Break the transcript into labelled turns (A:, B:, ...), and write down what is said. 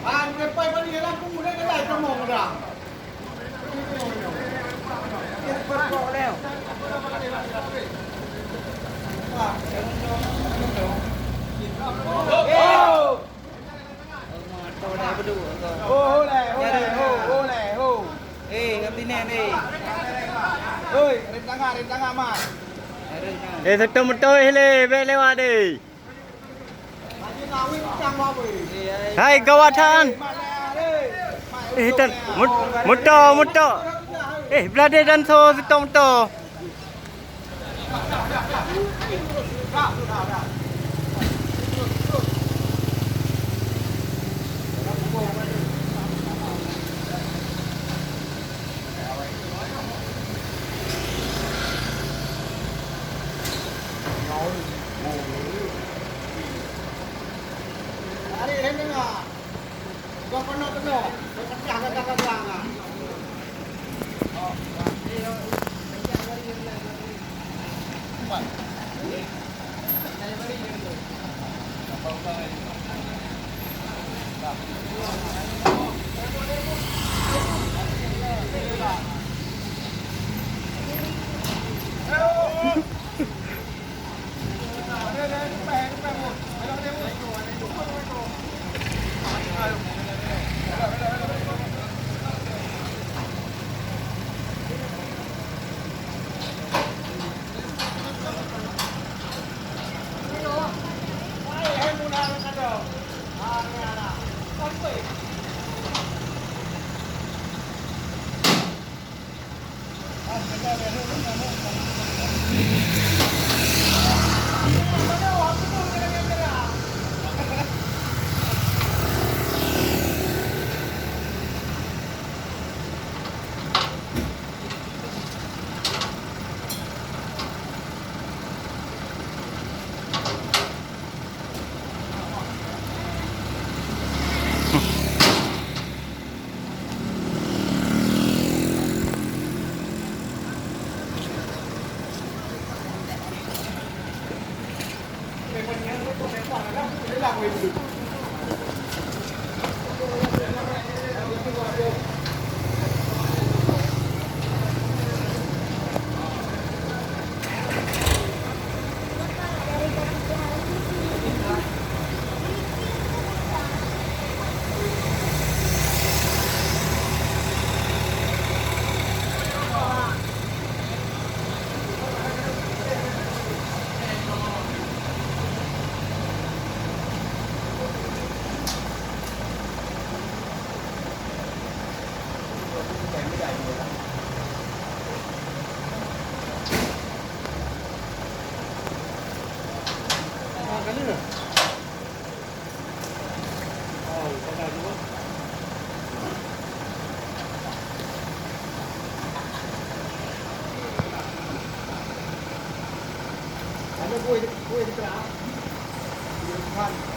A: Ke pai bani lah kemudian ke lai kemong dah.
B: Kok leo.
A: Oh.
B: Tao dah berdua kau.
A: Oh le.
B: Ngerti ni.
A: Oi, rem tengah mat.
C: Sektor motor hele baik lewat deh.
A: Lagi ngawin cang wa weh.
C: Hai kawasan.
A: Mat le.
C: Hitan motor. Belada dan so sektor motor.
A: Hari ini enggak. Gua penuh. Kencang ah. Ada gue di keras. Di depan.